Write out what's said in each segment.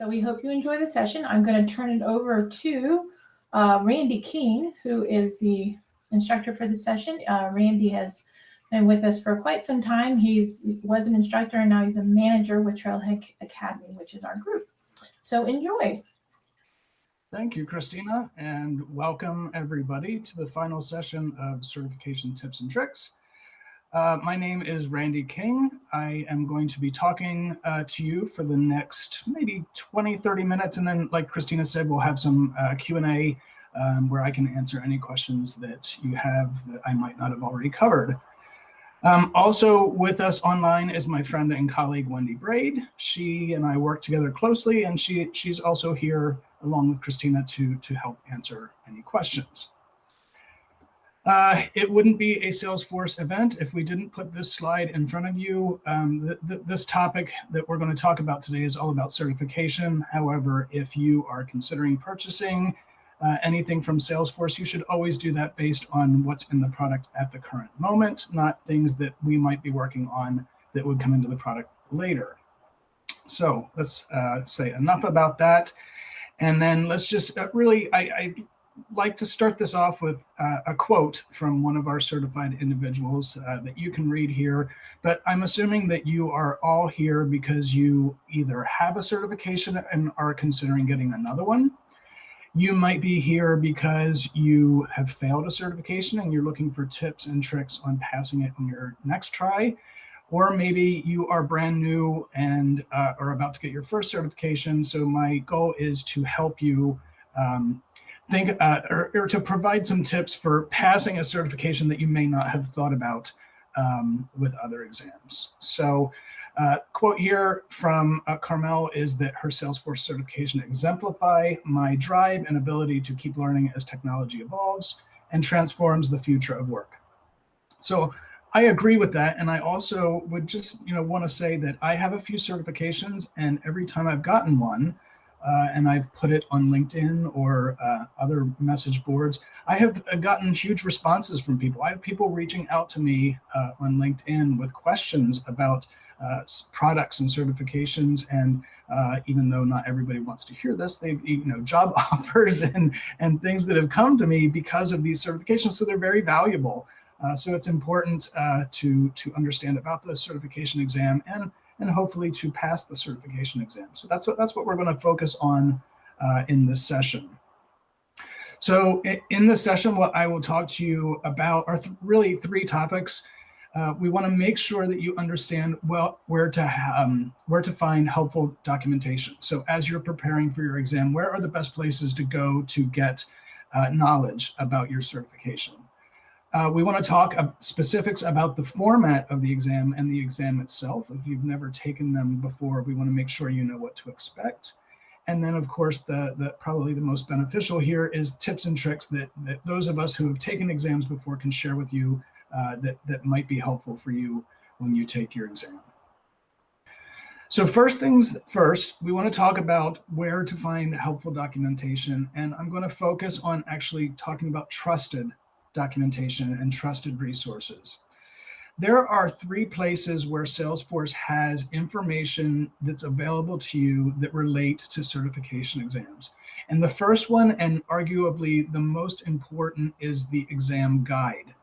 So we hope you enjoy the session. I'm going to turn it over to Randy King, who is the instructor for the session. Randy has been with us for quite some time. He was an instructor and now he's a manager with Trailhead Academy, which is our group. So enjoy. Thank you, Christina, and welcome everybody to the final session of Certification Tips and Tricks. My name is Randy King. I am going to be talking to you for the next maybe 20-30 minutes, and then like Christina said, we'll have some Q&A where I can answer any questions that you have that I might not have already covered. Also with us online is my friend and colleague, Wendy Braid. She and I work together closely, and she's also here along with Christina to help answer any questions. It wouldn't be a Salesforce event if we didn't put this slide in front of you. This topic that we're going to talk about today is all about certification. However, if you are considering purchasing anything from Salesforce, you should always do that based on what's in the product at the current moment, not things that we might be working on that would come into the product later. So let's say enough about that. And then let's just I like to start this off with a quote from one of our certified individuals that you can read here. But I'm assuming that you are all here because you either have a certification and are considering getting another one. You might be here because you have failed a certification and you're looking for tips and tricks on passing it on your next try. Or maybe you are brand new and are about to get your first certification. So my goal is to help you think or to provide some tips for passing a certification that you may not have thought about with other exams. So quote here from Carmel is that her Salesforce certification exemplify my drive and ability to keep learning as technology evolves and transforms the future of work. So I agree with that, and I also would just want to say that I have a few certifications, and every time I've gotten one, and I've put it on LinkedIn or other message boards, I have gotten huge responses from people. I have people reaching out to me on LinkedIn with questions about products and certifications, and even though not everybody wants to hear this, they've job offers and things that have come to me because of these certifications. So they're very valuable. So it's important to understand about the certification exam and hopefully to pass the certification exam. So that's what we're going to focus on in this session. So in this session, what I will talk to you about are really three topics. We want to make sure that you understand where to find helpful documentation. So as you're preparing for your exam, where are the best places to go to get knowledge about your certification? We want to talk specifics about the format of the exam and the exam itself. If you've never taken them before, we want to make sure you know what to expect. And then, of course, probably the most beneficial here is tips and tricks that those of us who have taken exams before can share with you that might be helpful for you when you take your exam. So first things first, we want to talk about where to find helpful documentation. And I'm going to focus on actually talking about trusted documentation and trusted resources. There are three places where Salesforce has information that's available to you that relate to certification exams. And the first one, and arguably the most important, is the exam guide.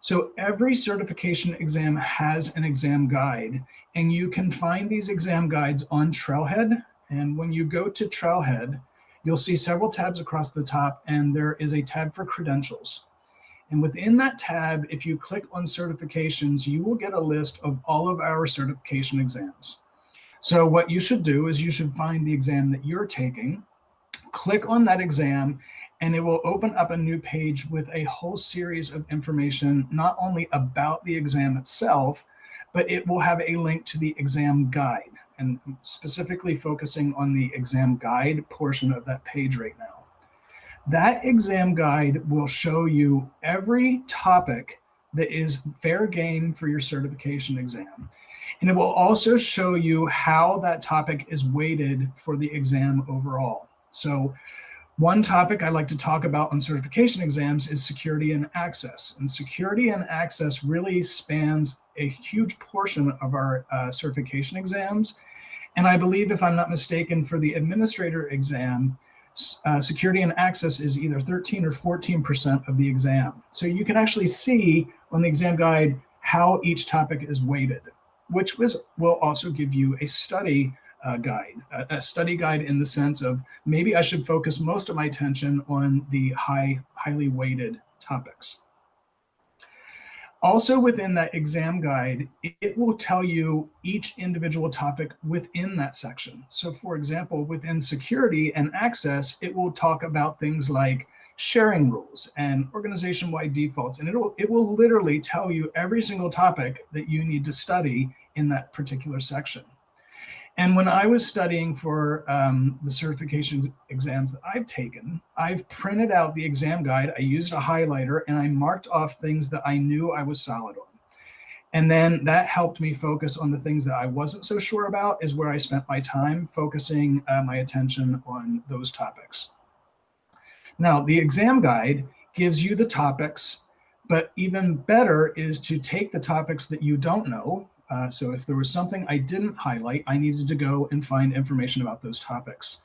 So every certification exam has an exam guide, and you can find these exam guides on Trailhead. And when you go to Trailhead, you'll see several tabs across the top, and there is a tab for credentials. And within that tab, if you click on certifications, you will get a list of all of our certification exams. So what you should do is you should find the exam that you're taking, click on that exam, and it will open up a new page with a whole series of information, not only about the exam itself, but it will have a link to the exam guide, and specifically focusing on the exam guide portion of that page right now. That exam guide will show you every topic that is fair game for your certification exam. And it will also show you how that topic is weighted for the exam overall. So one topic I like to talk about on certification exams is security and access. And security and access really spans a huge portion of our certification exams. And I believe, if I'm not mistaken, for the administrator exam, security and access is either 13 or 14% of the exam. So you can actually see on the exam guide how each topic is weighted, which will also give you a study guide, a study guide in the sense of maybe I should focus most of my attention on the highly weighted topics. Also within that exam guide, it will tell you each individual topic within that section. So for example, within security and access, it will talk about things like sharing rules and organization-wide defaults. And it will literally tell you every single topic that you need to study in that particular section. And when I was studying for the certification exams that I've taken, I've printed out the exam guide. I used a highlighter and I marked off things that I knew I was solid on. And then that helped me focus on the things that I wasn't so sure about, is where I spent my time focusing my attention on those topics. Now, the exam guide gives you the topics, but even better is to take the topics that you don't know. So if there was something I didn't highlight, I needed to go and find information about those topics.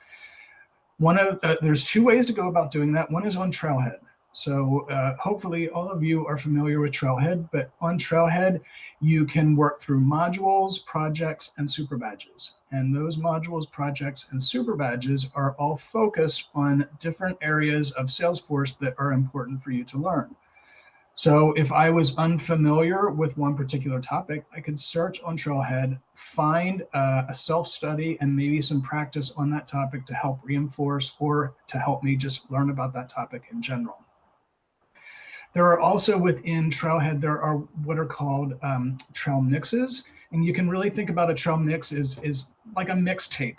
There's two ways to go about doing that. One is on Trailhead. So hopefully all of you are familiar with Trailhead, but on Trailhead, you can work through modules, projects, and super badges. And those modules, projects, and super badges are all focused on different areas of Salesforce that are important for you to learn. So if I was unfamiliar with one particular topic, I could search on Trailhead, find a self-study and maybe some practice on that topic to help reinforce or to help me just learn about that topic in general. There are also within Trailhead, there are what are called trail mixes. And you can really think about a trail mix is like a mixtape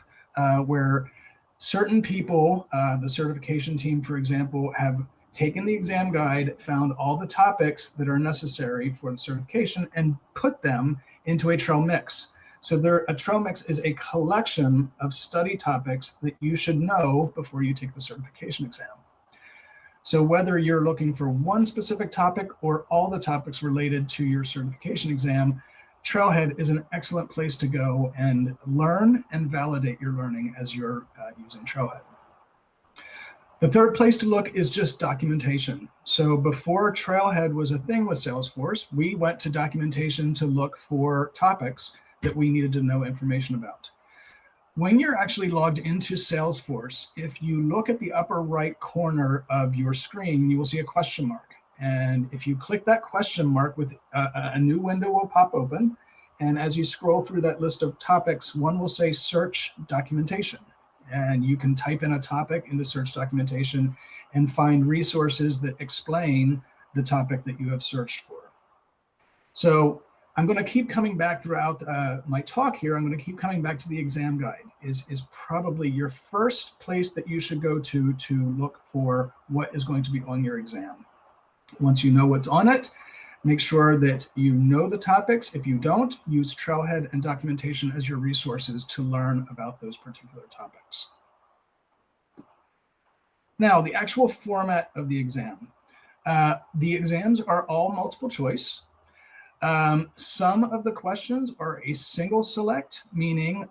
where certain people, the certification team, for example, have taken the exam guide, found all the topics that are necessary for the certification, and put them into a trail mix. So a trail mix is a collection of study topics that you should know before you take the certification exam. So whether you're looking for one specific topic or all the topics related to your certification exam, Trailhead is an excellent place to go and learn and validate your learning as you're using Trailhead. The third place to look is just documentation. So before Trailhead was a thing with Salesforce, we went to documentation to look for topics that we needed to know information about. When you're actually logged into Salesforce, if you look at the upper right corner of your screen, you will see a question mark. And if you click that question mark, with a new window will pop open. And as you scroll through that list of topics, one will say search documentation. And you can type in a topic into search documentation and find resources that explain the topic that you have searched for. So I'm going to keep coming back throughout my talk here. I'm going to keep coming back to the exam guide is probably your first place that you should go to look for what is going to be on your exam. Once you know what's on it, make sure that you know the topics. If you don't, use Trailhead and documentation as your resources to learn about those particular topics. Now, the actual format of the exam. The exams are all multiple choice. Some of the questions are a single select, meaning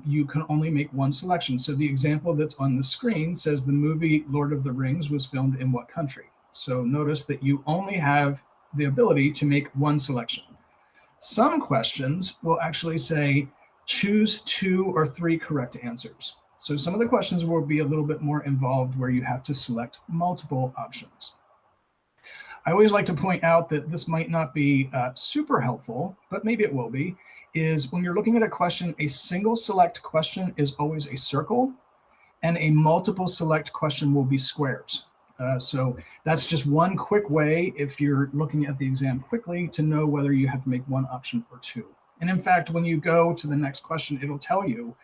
you can only make one selection. So the example that's on the screen says the movie Lord of the Rings was filmed in what country? So notice that you only have the ability to make one selection. Some questions will actually say choose 2 or 3 correct answers. So some of the questions will be a little bit more involved where you have to select multiple options. I always like to point out that this might not be super helpful, but maybe it will be, is when you're looking at a question, a single select question is always a circle, and a multiple select question will be squares. So that's just one quick way, if you're looking at the exam quickly, to know whether you have to make one option or 2. And in fact, when you go to the next question, it'll tell you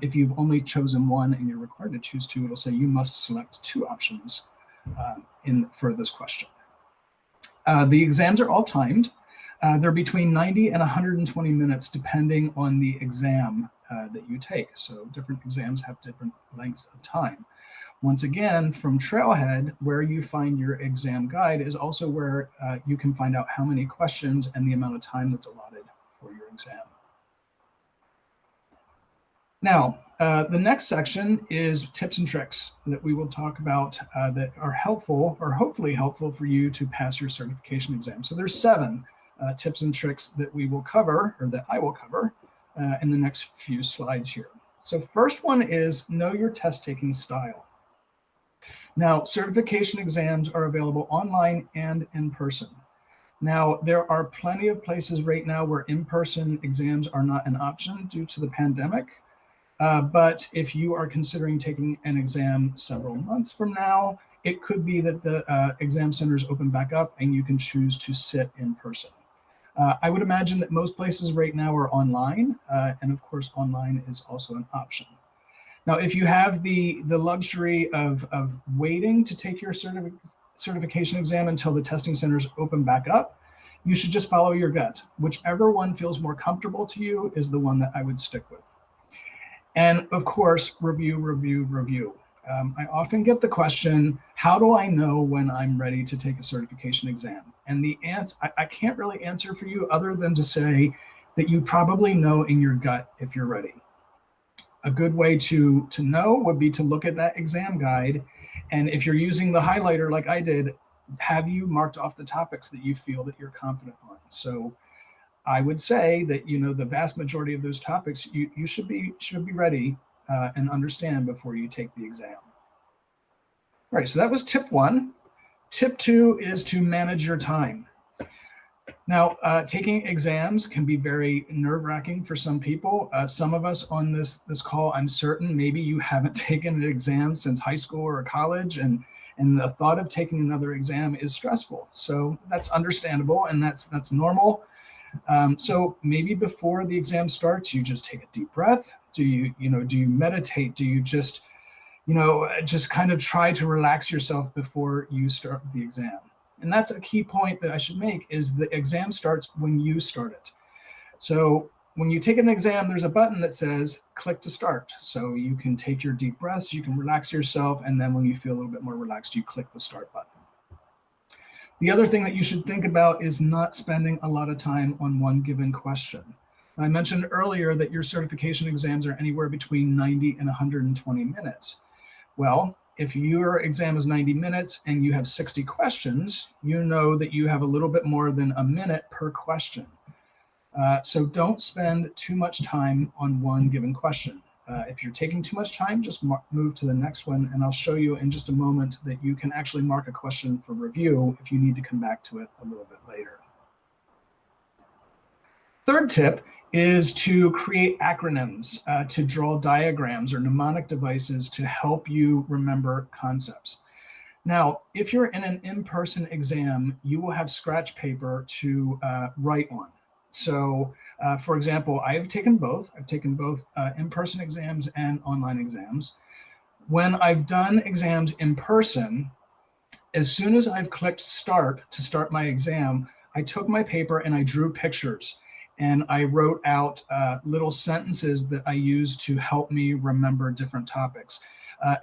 if you've only chosen one and you're required to choose 2, it'll say you must select 2 options for this question. The exams are all timed. They're between 90 and 120 minutes, depending on the exam that you take. So different exams have different lengths of time. Once again, from Trailhead, where you find your exam guide is also where you can find out how many questions and the amount of time that's allotted for your exam. Now, the next section is tips and tricks that we will talk about that are helpful or hopefully helpful for you to pass your certification exam. So there's 7 tips and tricks that we will cover, or that I will cover in the next few slides here. So first one is know your test taking style. Now, certification exams are available online and in person. Now, there are plenty of places right now where in-person exams are not an option due to the pandemic. But if you are considering taking an exam several months from now, it could be that the exam centers open back up and you can choose to sit in person. I would imagine that most places right now are online, and of course, online is also an option. Now, if you have the luxury of waiting to take your certification exam until the testing centers open back up, you should just follow your gut. Whichever one feels more comfortable to you is the one that I would stick with. And of course, review, review, review. I often get the question, how do I know when I'm ready to take a certification exam? And the answer, I can't really answer for you other than to say that you probably know in your gut if you're ready. A good way to know would be to look at that exam guide. And if you're using the highlighter like I did, have you marked off the topics that you feel that you're confident on? So I would say that, you know, the vast majority of those topics you should be ready and understand before you take the exam. All right, so that was tip 1. Tip 2 is to manage your time. Now, taking exams can be very nerve-wracking for some people. Some of us on this call, I'm certain maybe you haven't taken an exam since high school or college, and the thought of taking another exam is stressful. So that's understandable, and that's normal. So maybe before the exam starts, you just take a deep breath. Do you meditate? Do you just kind of try to relax yourself before you start the exam? And that's a key point that I should make, is the exam starts when you start it. So when you take an exam, there's a button that says click to start. So you can take your deep breaths, you can relax yourself, and then when you feel a little bit more relaxed, you click the start button. The other thing that you should think about is not spending a lot of time on one given question. I mentioned earlier that your certification exams are anywhere between 90 and 120 minutes. Well, if your exam is 90 minutes and you have 60 questions, you know that you have a little bit more than a minute per question. So don't spend too much time on one given question. If you're taking too much time, just move to the next one, and I'll show you in just a moment that you can actually mark a question for review if you need to come back to it a little bit later. Third tip is to create acronyms, to draw diagrams or mnemonic devices to help you remember concepts. Now, if you're in an in-person exam, you will have scratch paper to write on. So, for example, I've taken both. I've taken both in-person exams and online exams. When I've done exams in person, as soon as I've clicked start to start my exam, I took my paper and I drew pictures. And I wrote out little sentences that I use to help me remember different topics.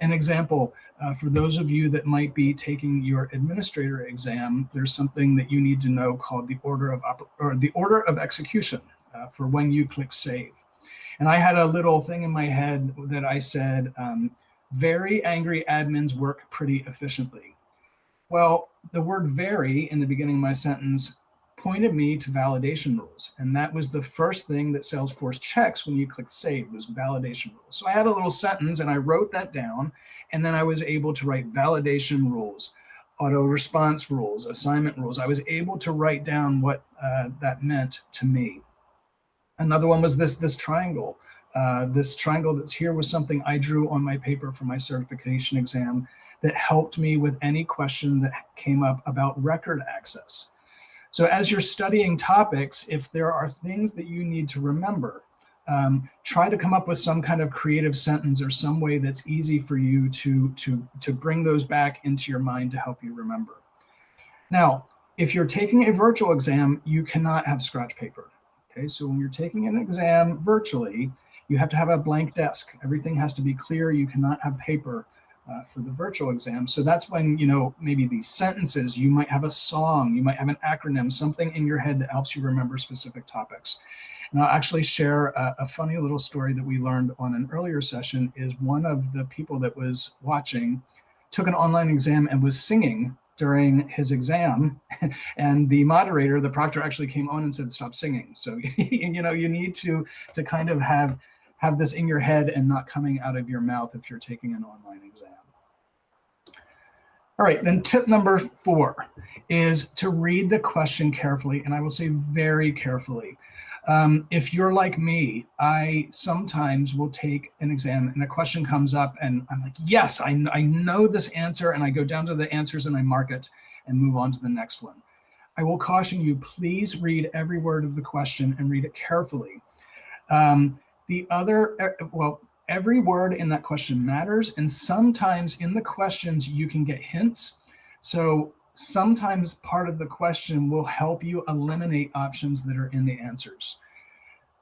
An example, for those of you that might be taking your administrator exam, there's something that you need to know called the order of execution for when you click save. And I had a little thing in my head that I said, very angry admins work pretty efficiently. Well, the word very in the beginning of my sentence pointed me to validation rules. And that was the first thing that Salesforce checks when you click save, was validation rules. So I had a little sentence and I wrote that down, and then I was able to write validation rules, auto response rules, assignment rules. I was able to write down what that meant to me. Another one was this triangle. This triangle that's here was something I drew on my paper for my certification exam that helped me with any question that came up about record access. So as you're studying topics, if there are things that you need to remember, try to come up with some kind of creative sentence or some way that's easy for you to bring those back into your mind to help you remember. Now, if you're taking a virtual exam, you cannot have scratch paper. Okay, so when you're taking an exam virtually, you have to have a blank desk. Everything has to be clear. You cannot have paper for the virtual exam. So that's when, maybe these sentences, you might have a song, you might have an acronym, something in your head that helps you remember specific topics. And I'll actually share a funny little story that we learned on an earlier session. Is one of the people that was watching took an online exam and was singing during his exam, and the moderator, the proctor, actually came on and said, "Stop singing." So you need to kind of have this in your head and not coming out of your mouth if you're taking an online exam. All right, then tip number 4 is to read the question carefully, and I will say very carefully. If you're like me, I sometimes will take an exam and a question comes up and I'm like, yes, I know this answer, and I go down to the answers and I mark it and move on to the next one. I will caution you, please read every word of the question and read it carefully. Every word in that question matters, and sometimes in the questions you can get hints. So sometimes part of the question will help you eliminate options that are in the answers.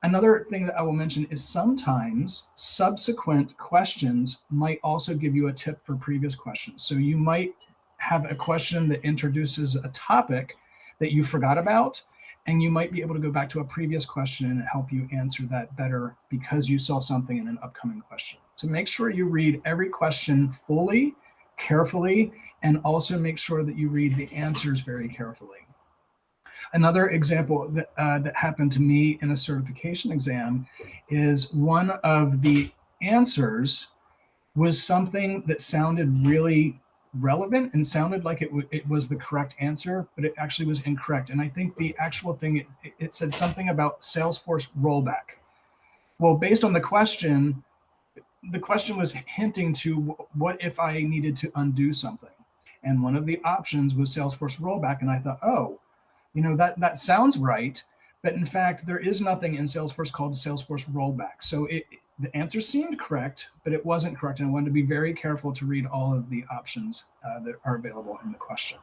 Another thing that I will mention is sometimes subsequent questions might also give you a tip for previous questions. So you might have a question that introduces a topic that you forgot about, and you might be able to go back to a previous question and help you answer that better because you saw something in an upcoming question. So make sure you read every question fully, carefully, and also make sure that you read the answers very carefully. Another example that happened to me in a certification exam is one of the answers was something that sounded really relevant and sounded like it was the correct answer, but it actually was incorrect. And I think the actual thing, it said something about Salesforce rollback. Well, based on the question was hinting to what if I needed to undo something. And one of the options was Salesforce rollback. And I thought, oh, that sounds right. But in fact, there is nothing in Salesforce called Salesforce rollback. So the answer seemed correct, but it wasn't correct. And I wanted to be very careful to read all of the options that are available in the question.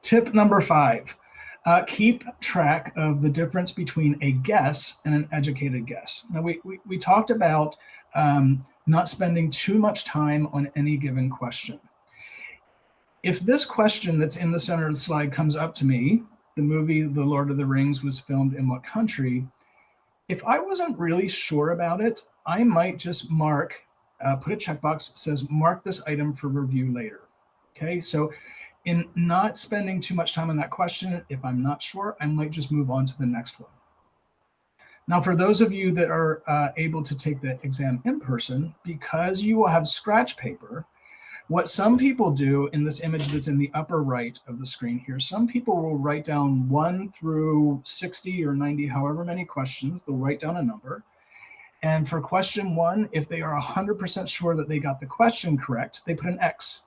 Tip number 5, keep track of the difference between a guess and an educated guess. Now, we talked about not spending too much time on any given question. If this question that's in the center of the slide comes up to me, the movie The Lord of the Rings was filmed in what country? If I wasn't really sure about it, I might just mark, put a checkbox that says, mark this item for review later. Okay, so in not spending too much time on that question, if I'm not sure, I might just move on to the next one. Now, for those of you that are able to take the exam in person, because you will have scratch paper, what some people do in this image that's in the upper right of the screen here, some people will write down 1 through 60 or 90, however many questions, they'll write down a number. And for question 1, if they are 100% sure that they got the question correct, they put an X.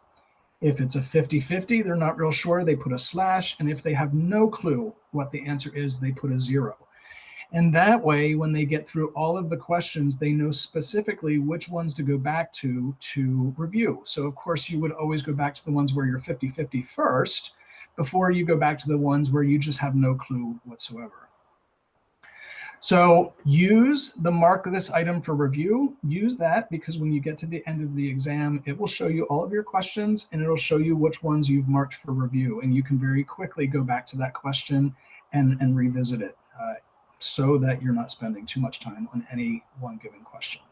If it's a 50-50, they're not real sure, they put a slash. And if they have no clue what the answer is, they put a 0. And that way, when they get through all of the questions, they know specifically which ones to go back to review. So of course, you would always go back to the ones where you're 50-50 first, before you go back to the ones where you just have no clue whatsoever. So use the mark this item for review. Use that because when you get to the end of the exam, it will show you all of your questions and it'll show you which ones you've marked for review. And you can very quickly go back to that question and revisit it. So that you're not spending too much time on any one given question.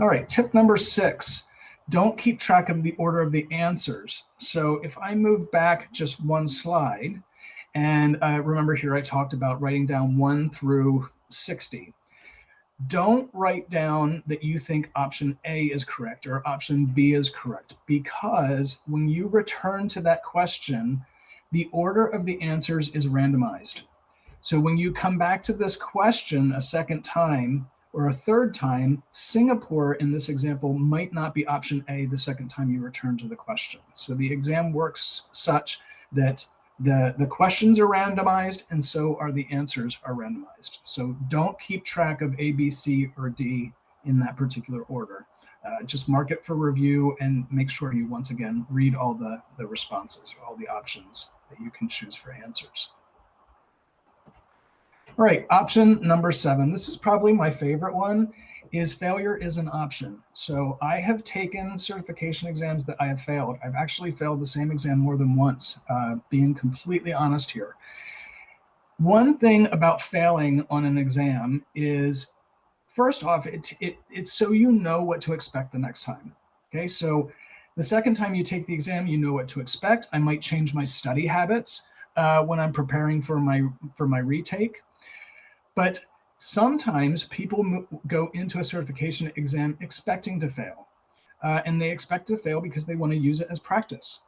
All right, tip number 6, don't keep track of the order of the answers. So if I move back just one slide, and remember here I talked about writing down 1 through 60. Don't write down that you think option A is correct or option B is correct, because when you return to that question, the order of the answers is randomized. So when you come back to this question a second time or a third time, Singapore in this example might not be option A the second time you return to the question. So the exam works such that the questions are randomized and so are the answers are randomized. So don't keep track of A, B, C, or D in that particular order. Just mark it for review and make sure you once again read all the responses, all the options that you can choose for answers. All right, option number 7. This is probably my favorite one, is failure is an option. So I have taken certification exams that I have failed. I've actually failed the same exam more than once, being completely honest here. One thing about failing on an exam is, first off, it's so you know what to expect the next time. Okay, so the second time you take the exam, you know what to expect. I might change my study habits when I'm preparing for my retake, but sometimes people go into a certification exam expecting to fail, and they expect to fail because they want to use it as practice.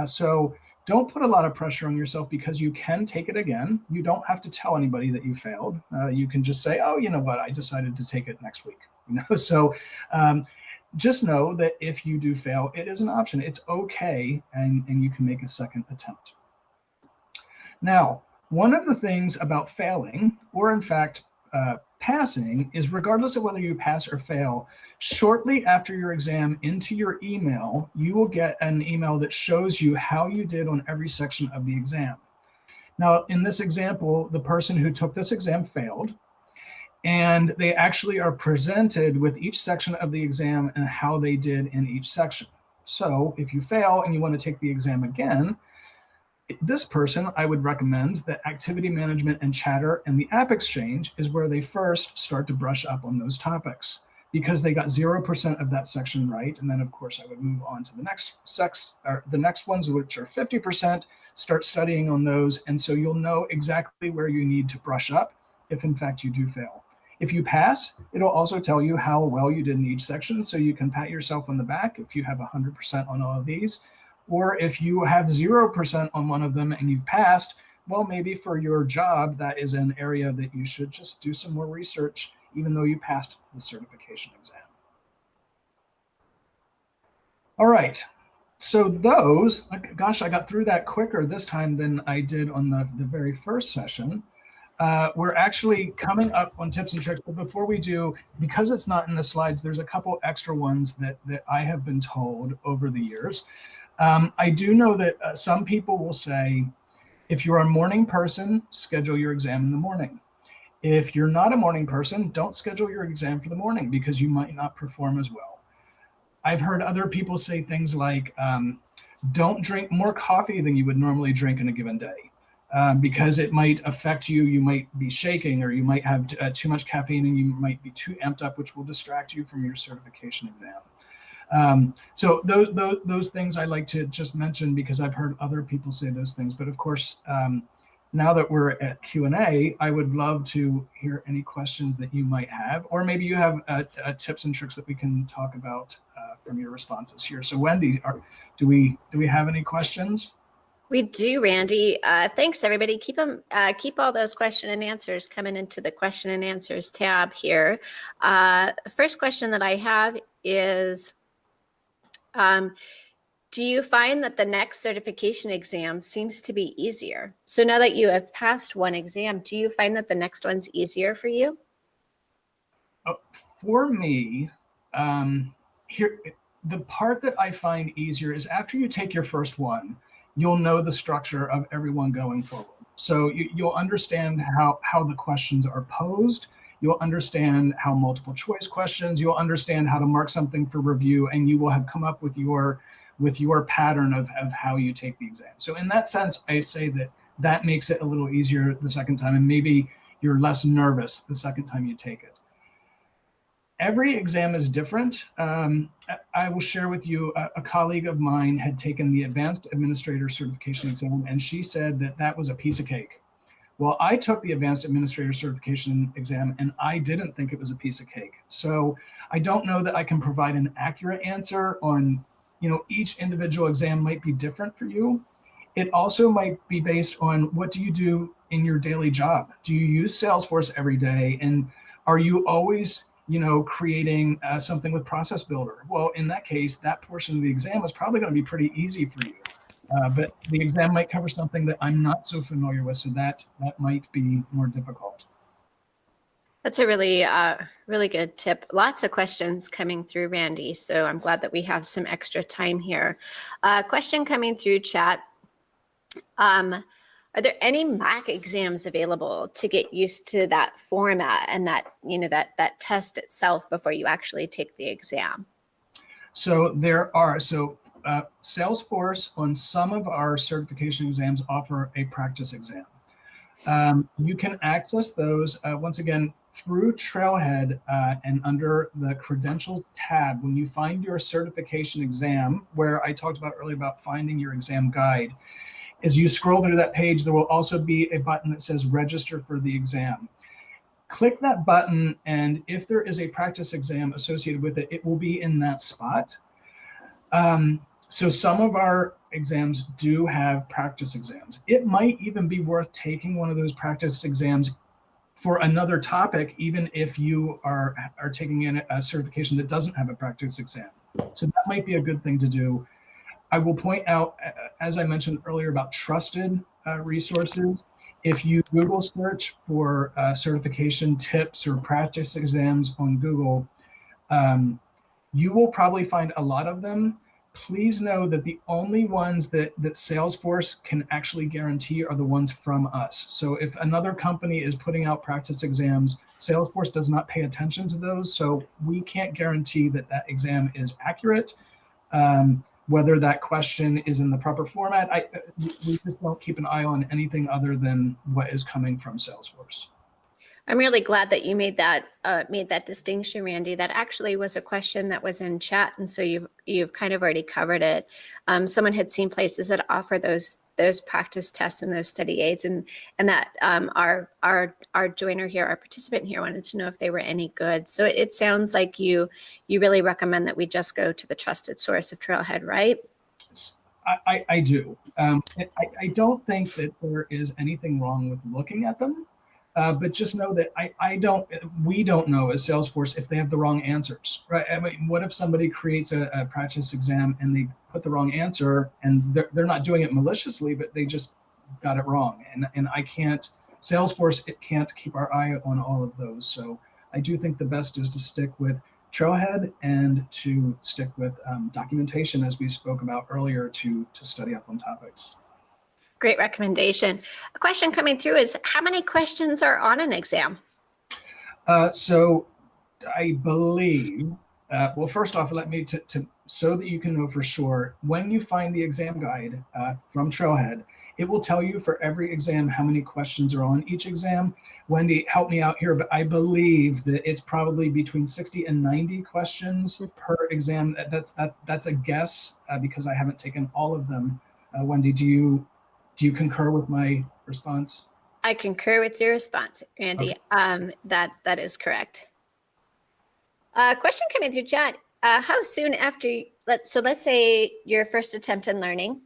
So don't put a lot of pressure on yourself, because you can take it again. You don't have to tell anybody that you failed. You can just say, oh, you know what, I decided to take it next week. So just know that if you do fail, it is an option. It's okay, and you can make a second attempt. Now, one of the things about failing, or in fact passing, is regardless of whether you pass or fail, shortly after your exam, into your email, you will get an email that shows you how you did on every section of the exam. Now, in this example, the person who took this exam failed, and they actually are presented with each section of the exam and how they did in each section. So if you fail and you want to take the exam again, this person, I would recommend that activity management and chatter and the app exchange is where they first start to brush up on those topics, because they got 0% of that section right. And then of course I would move on to the next ones, which are 50%, start studying on those. And so you'll know exactly where you need to brush up if in fact you do fail. If you pass, it'll also tell you how well you did in each section, so you can pat yourself on the back if you have 100% on all of these. Or if you have 0% on one of them and you've passed, well, maybe for your job, that is an area that you should just do some more research, even though you passed the certification exam. All right, so those, gosh, I got through that quicker this time than I did on the very first session. We're actually coming up on tips and tricks, but before we do, because it's not in the slides, there's a couple extra ones that I have been told over the years. I do know that some people will say, if you're a morning person, schedule your exam in the morning. If you're not a morning person, don't schedule your exam for the morning, because you might not perform as well. I've heard other people say things like, don't drink more coffee than you would normally drink in a given day, because it might affect you. You might be shaking, or you might have too much caffeine and you might be too amped up, which will distract you from your certification exam. So those things I like to just mention, because I've heard other people say those things. But of course, now that we're at Q&A, I would love to hear any questions that you might have, or maybe you have tips and tricks that we can talk about from your responses here. So Wendy, do we have any questions? We do, Randy. Thanks, everybody. Keep all those question and answers coming into the question and answers tab here. First question that I have is, do you find that the next certification exam seems to be easier? So now that you have passed one exam, do you find that the next one's easier for you? For me, the part that I find easier is after you take your first one, you'll know the structure of everyone going forward. So you'll understand how the questions are posed. You'll understand how multiple choice questions, you'll understand how to mark something for review, and you will have come up with your pattern of how you take the exam. So in that sense, I say that makes it a little easier the second time, and maybe you're less nervous the second time you take it. Every exam is different. I will share with you, a colleague of mine had taken the Advanced Administrator Certification exam, and she said that was a piece of cake. Well, I took the Advanced Administrator Certification exam, and I didn't think it was a piece of cake. So I don't know that I can provide an accurate answer on, each individual exam might be different for you. It also might be based on, what do you do in your daily job? Do you use Salesforce every day? And are you always, creating something with Process Builder? Well, in that case, that portion of the exam is probably going to be pretty easy for you. But the exam might cover something that I'm not so familiar with, so that might be more difficult. That's a really, really good tip. Lots of questions coming through, Randy, so I'm glad that we have some extra time here. Question coming through chat. Are there any mock exams available to get used to that format and that, that test itself before you actually take the exam? So there are. Salesforce on some of our certification exams offer a practice exam. You can access those once again through Trailhead and under the Credentials tab. When you find your certification exam, where I talked about earlier about finding your exam guide, as you scroll through that page, there will also be a button that says Register for the exam. Click that button, and if there is a practice exam associated with it, it will be in that spot. So some of our exams do have practice exams. It might even be worth taking one of those practice exams for another topic, even if you are taking in a certification that doesn't have a practice exam. So that might be a good thing to do. I will point out, as I mentioned earlier, about trusted resources. If you Google search for certification tips or practice exams on Google, you will probably find a lot of them. Please know that the only ones that Salesforce can actually guarantee are the ones from us. So if another company is putting out practice exams, Salesforce does not pay attention to those. So we can't guarantee that that exam is accurate. Whether that question is in the proper format, we just don't keep an eye on anything other than what is coming from Salesforce. I'm really glad that you made that distinction, Randy. That actually was a question that was in chat, and so you've kind of already covered it. Someone had seen places that offer those practice tests and those study aids, and that our joiner here, our participant here, wanted to know if they were any good. So it sounds like you really recommend that we just go to the trusted source of Trailhead, right? I do. I don't think that there is anything wrong with looking at them. But just know that we don't know as Salesforce if they have the wrong answers, right? I mean, what if somebody creates a practice exam and they put the wrong answer, and they're not doing it maliciously, but they just got it wrong. And Salesforce, it can't keep our eye on all of those. So I do think the best is to stick with Trailhead and to stick with documentation, as we spoke about earlier, to study up on topics. Great recommendation. A question coming through is, how many questions are on an exam? So I believe, well, first off, let me, so that you can know for sure, when you find the exam guide from Trailhead, it will tell you for every exam how many questions are on each exam. Wendy, help me out here, but I believe that it's probably between 60 and 90 questions per exam. That's a guess because I haven't taken all of them. Wendy, do you concur with my response? I concur with your response, Randy. Okay. That is correct. Question coming through chat. How soon after, let's say your first attempt in learning,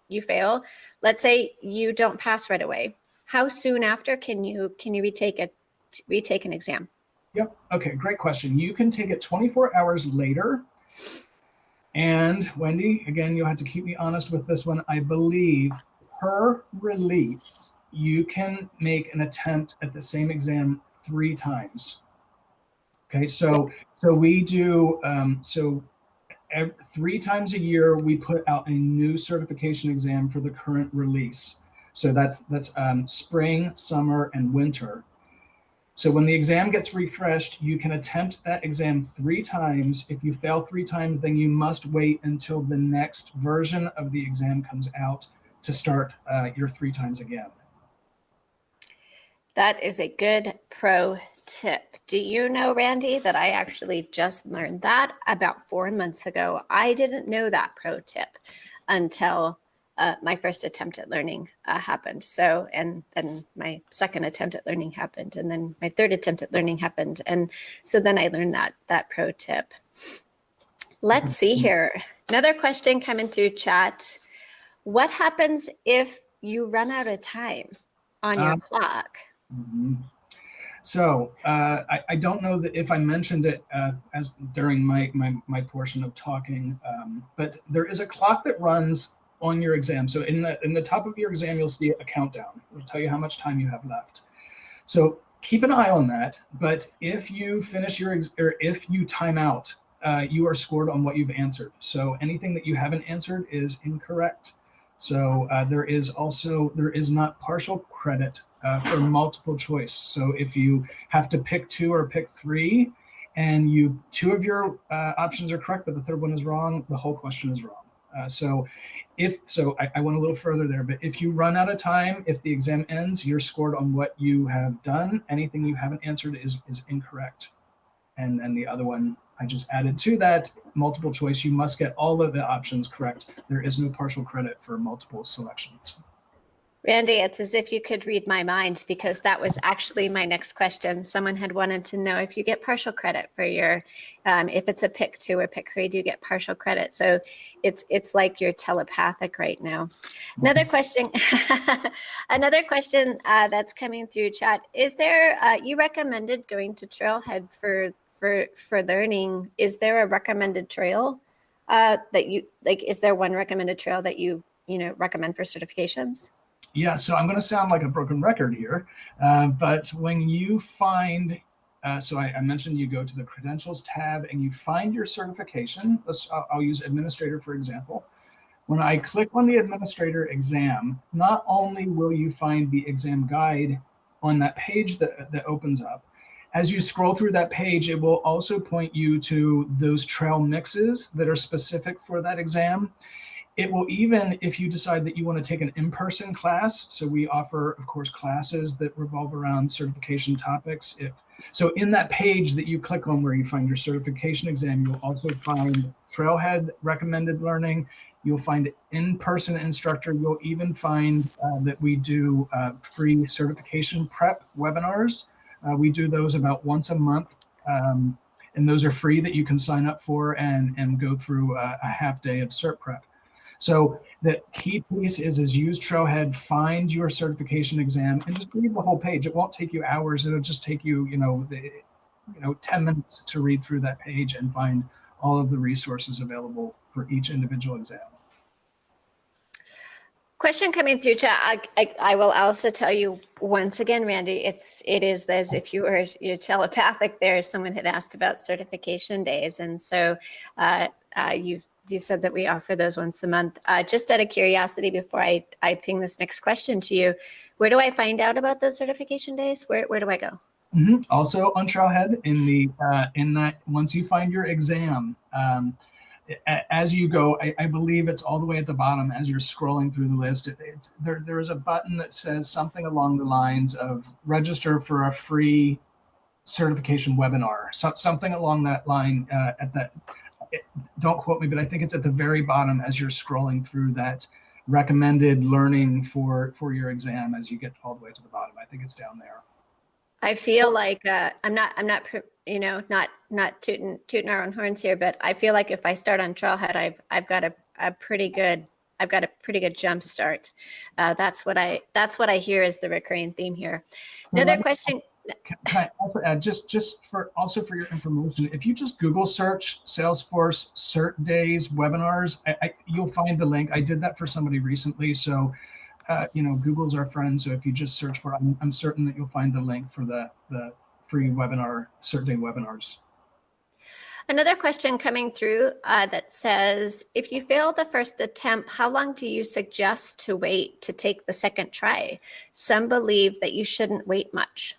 you fail. Let's say you don't pass right away. How soon after can you retake an exam? Yep. Okay, great question. You can take it 24 hours later. And Wendy, again, you'll have to keep me honest with this one. I believe per release, you can make an attempt at the same exam 3 times. Okay, so we do, 3 times a year, we put out a new certification exam for the current release. So that's spring, summer, and winter. So when the exam gets refreshed, you can attempt that exam 3 times. If you fail 3 times, then you must wait until the next version of the exam comes out to start your 3 times again. That is a good pro tip. Do you know, Randy, that I actually just learned that about 4 months ago? I didn't know that pro tip until my first attempt at learning happened. So, and then my second attempt at learning happened, and then my third attempt at learning happened. And so then I learned that pro tip. Let's see here. Another question coming through chat. What happens if you run out of time on your clock? Mm-hmm. So I don't know that if I mentioned it as during my portion of talking, but there is a clock that runs on your exam. So in the top of your exam, you'll see a countdown. It'll tell you how much time you have left. So keep an eye on that. But if you finish or if you time out, you are scored on what you've answered. So anything that you haven't answered is incorrect. So there is not partial credit for multiple choice. So if you have to pick 2 or pick 3, and 2 of your options are correct, but the third one is wrong, the whole question is wrong. I went a little further there, but if you run out of time, if the exam ends, you're scored on what you have done. Anything you haven't answered is incorrect. And then the other one, I just added to that, multiple choice. You must get all of the options correct. There is no partial credit for multiple selections. Randy, it's as if you could read my mind, because that was actually my next question. Someone had wanted to know if you get partial credit for your, if it's a pick 2 or pick 3, do you get partial credit? So it's like you're telepathic right now. Another question, another question that's coming through chat. Is there, you recommended going to Trailhead for learning. Is there a recommended trail that you, like, is there one recommended trail that you recommend for certifications? Yeah, so I'm going to sound like a broken record here, but when you find, so I mentioned you go to the credentials tab and you find your certification. I'll use administrator for example. When I click on the administrator exam, not only will you find the exam guide on that page that opens up, as you scroll through that page, it will also point you to those trail mixes that are specific for that exam. It will even, if you decide that you want to take an in-person class, so we offer, of course, classes that revolve around certification topics. So in that page that you click on where you find your certification exam, you'll also find Trailhead recommended learning. You'll find in-person instructor. You'll even find that we do free certification prep webinars. We do those about once a month. And those are free that you can sign up for and go through a half day of cert prep. So the key piece is use Trailhead, find your certification exam, and just read the whole page. It won't take you hours. It'll just take you, 10 minutes to read through that page and find all of the resources available for each individual exam. Question coming through chat. I will also tell you once again, Randy, it is as if you're telepathic there. Someone had asked about certification days, and so you said that we offer those once a month. Just out of curiosity, before I ping this next question to you, where do I find out about those certification days? Where do I go? Mm-hmm. Also on Trailhead, in that once you find your exam, as you go, I believe it's all the way at the bottom as you're scrolling through the list. There is a button that says something along the lines of register for a free certification webinar, something along that line. Don't quote me, but I think it's at the very bottom as you're scrolling through that recommended learning for your exam as you get all the way to the bottom. I think it's down there. I feel like I'm not tooting our own horns here, but I feel like if I start on Trailhead, I've got a pretty good jump start. That's what I hear is the recurring theme here. Another question. Can I also add, just for your information, if you just Google search Salesforce cert days webinars, you'll find the link. I did that for somebody recently, so Google's our friend. So if you just search for it, I'm certain that you'll find the link for the free webinar cert day webinars. Another question coming through that says, if you fail the first attempt, how long do you suggest to wait to take the second try? Some believe that you shouldn't wait much.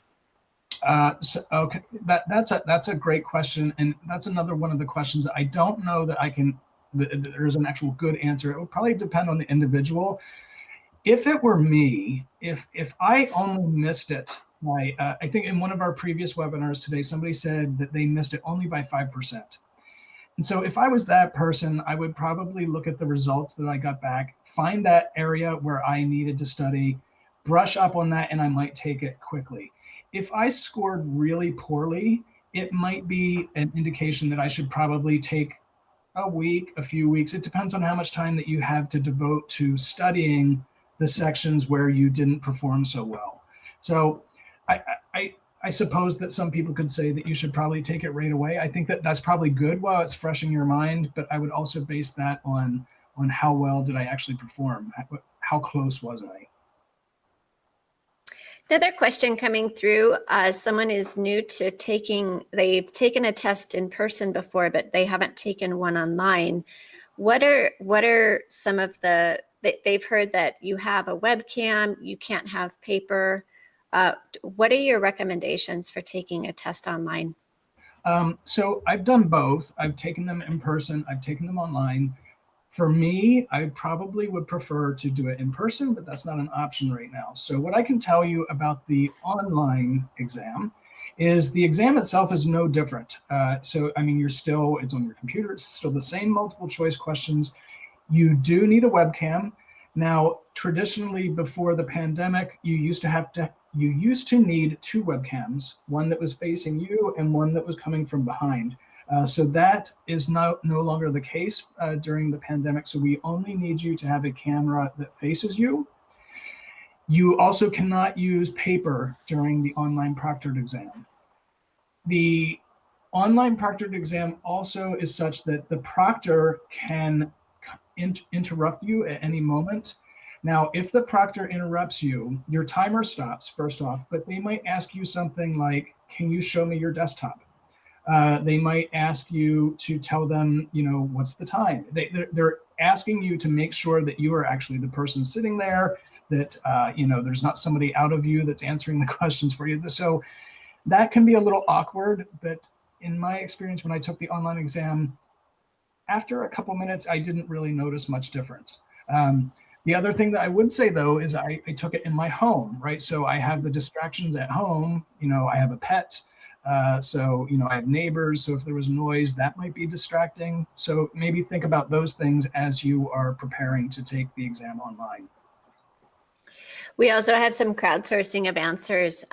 Okay, that's a great question, and that's another one of the questions that I don't know that there's an actual good answer. It would probably depend on the individual. If it were me, if I only missed it, I think in one of our previous webinars today, somebody said that they missed it only by 5%. And so if I was that person, I would probably look at the results that I got back, find that area where I needed to study, brush up on that, and I might take it quickly. If I scored really poorly, it might be an indication that I should probably take a week, a few weeks. It depends on how much time that you have to devote to studying the sections where you didn't perform so well. So I suppose that some people could say that you should probably take it right away. I think that that's probably good while it's fresh in your mind, but I would also base that on how well did I actually perform? How close was I? Another question coming through, someone is new to they've taken a test in person before, but they haven't taken one online. What are some of they've heard that you have a webcam, you can't have paper. What are your recommendations for taking a test online? So I've done both. I've taken them in person, I've taken them online. For me, I probably would prefer to do it in person, but that's not an option right now. So what I can tell you about the online exam is the exam itself is no different. So, I mean, it's on your computer, it's still the same multiple choice questions. You do need a webcam. Now, traditionally before the pandemic, you used to need two webcams, one that was facing you and one that was coming from behind. So that is no longer the case during the pandemic. So we only need you to have a camera that faces you. You also cannot use paper during the online proctored exam. The online proctored exam also is such that the proctor can interrupt you at any moment. Now, if the proctor interrupts you, your timer stops first off, but they might ask you something like, can you show me your desktop? They might ask you to tell them, what's the time? They're asking you to make sure that you are actually the person sitting there, that, there's not somebody out of you that's answering the questions for you. So that can be a little awkward, but in my experience, when I took the online exam, after a couple minutes, I didn't really notice much difference. The other thing that I would say, though, is I took it in my home, right? So I have the distractions at home. I have a pet. So, I have neighbors. So if there was noise, that might be distracting. So maybe think about those things as you are preparing to take the exam online. We also have some crowdsourcing of answers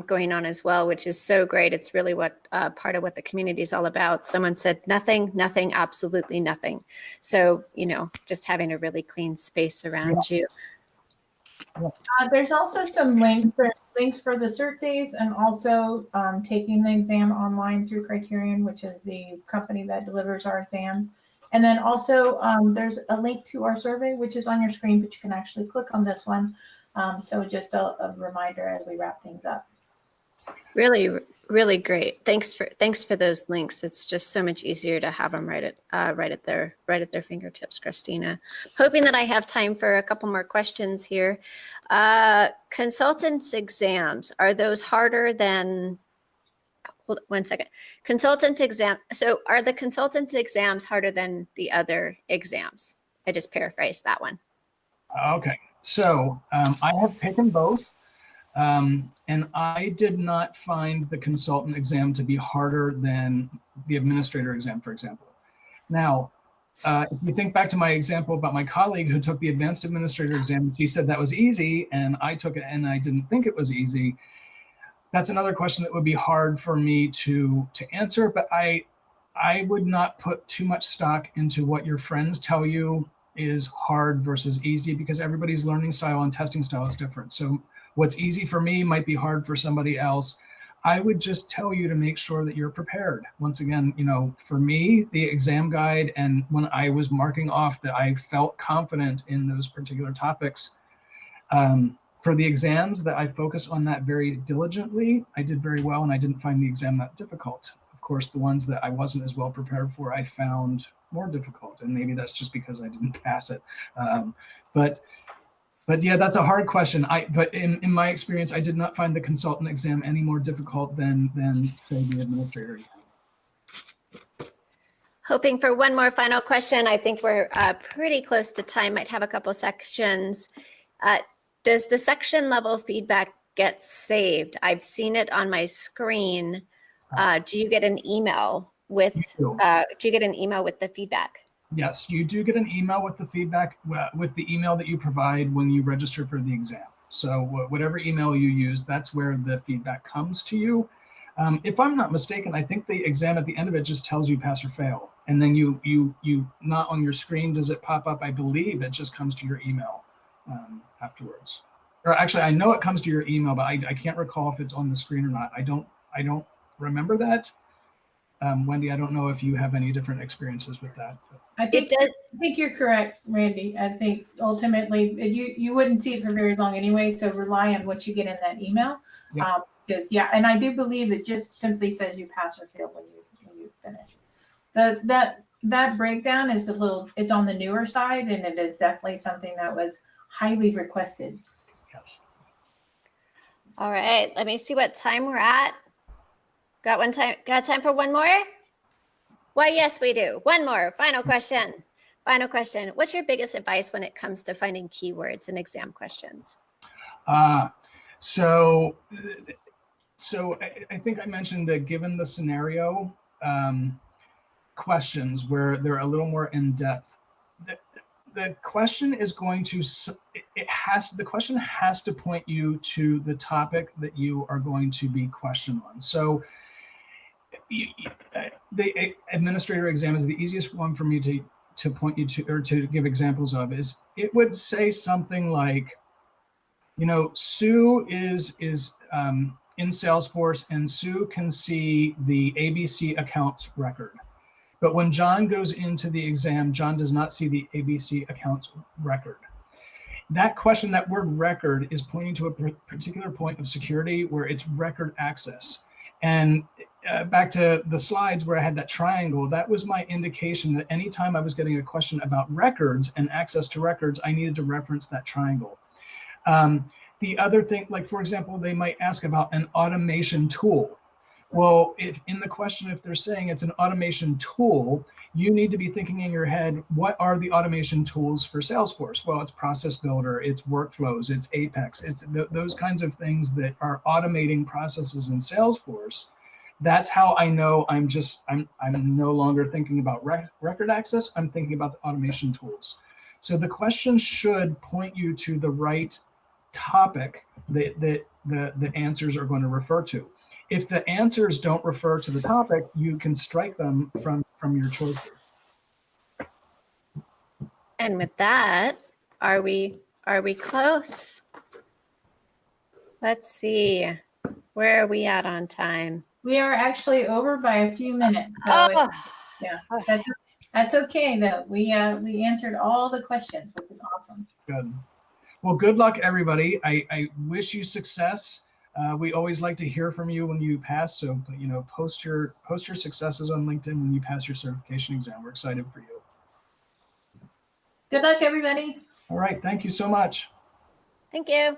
going on as well, which is so great. It's really what part of what the community is all about. Someone said nothing, absolutely nothing. So, just having a really clean space around you. There's also some links for the cert days, and also taking the exam online through Criterion, which is the company that delivers our exams. And then also there's a link to our survey, which is on your screen, but you can actually click on this one. So just a reminder as we wrap things up. Really, really great. Thanks for those links. It's just so much easier to have them right at their fingertips, Christina. Hoping that I have time for a couple more questions here. Consultants exams, are those harder than? Hold on 1 second. Consultant exam. So are the consultant exams harder than the other exams? I just paraphrased that one. Okay. So I have taken both, and I did not find the consultant exam to be harder than the administrator exam, for example. Now, if you think back to my example about my colleague who took the advanced administrator exam, she said that was easy, and I took it and I didn't think it was easy. That's another question that would be hard for me to answer, but I would not put too much stock into what your friends tell you is hard versus easy, because everybody's learning style and testing style is different. So what's easy for me might be hard for somebody else. I would just tell you to make sure that you're prepared. Once again, for me, the exam guide, and when I was marking off that I felt confident in those particular topics, for the exams that I focused on that very diligently, I did very well, and I didn't find the exam that difficult. Of course, the ones that I wasn't as well prepared for, I found more difficult, and maybe that's just because I didn't pass it. But yeah, that's a hard question. But in my experience, I did not find the consultant exam any more difficult than say the administrator exam. Hoping for one more final question. I think we're pretty close to time. Might have a couple sections. Does the section level feedback get saved? I've seen it on my screen. Do you get an email with the feedback? Yes, you do get an email with the feedback, with the email that you provide when you register for the exam. So whatever email you use, that's where the feedback comes to you. If I'm not mistaken, I think the exam at the end of it just tells you pass or fail. And then you not on your screen does it pop up. I believe it just comes to your email afterwards. Or actually, I know it comes to your email, but I can't recall if it's on the screen or not. I don't remember that. Wendy, I don't know if you have any different experiences with that. I think you're correct, Randy. I think ultimately you wouldn't see it for very long anyway, so rely on what you get in that email. Yeah. Because and I do believe it just simply says you pass or fail when you finish. That breakdown is it's on the newer side, and it is definitely something that was highly requested. Yes. All right, let me see what time we're at. Got time for one more? Why, yes, we do. One more, final question. Final question. What's your biggest advice when it comes to finding keywords in exam questions? So I think I mentioned that given the scenario questions where they're a little more in depth, the question is going to, the question has to point you to the topic that you are going to be questioned on. So the administrator exam is the easiest one for me to point you to, or to give examples of. Is it would say something like, you know, Sue is in Salesforce, and Sue can see the ABC accounts record. But when John goes into the exam, John does not see the ABC accounts record. That question, that word record, is pointing to a particular point of security where it's record access. And back to the slides where I had that triangle, that was my indication that anytime I was getting a question about records and access to records, I needed to reference that triangle. The other thing, like for example, they might ask about an automation tool. Well, if in the question, if they're saying it's an automation tool, you need to be thinking in your head, what are the automation tools for Salesforce? Well, it's Process Builder, it's Workflows, it's Apex, it's those kinds of things that are automating processes in Salesforce. That's how I know I'm no longer thinking about record access, I'm thinking about the automation tools. So the question should point you to the right topic that the answers are going to refer to. If the answers don't refer to the topic, you can strike them from your choices. And with that, are we close? Let's see. Where are we at on time? We are actually over by a few minutes. So Oh, yeah, that's okay though. We answered all the questions, which is awesome. Good. Well, good luck, everybody. I wish you success. We always like to hear from you when you pass. So, you know, post your successes on LinkedIn when you pass your certification exam. We're excited for you. Good luck, everybody. All right. Thank you so much. thank you.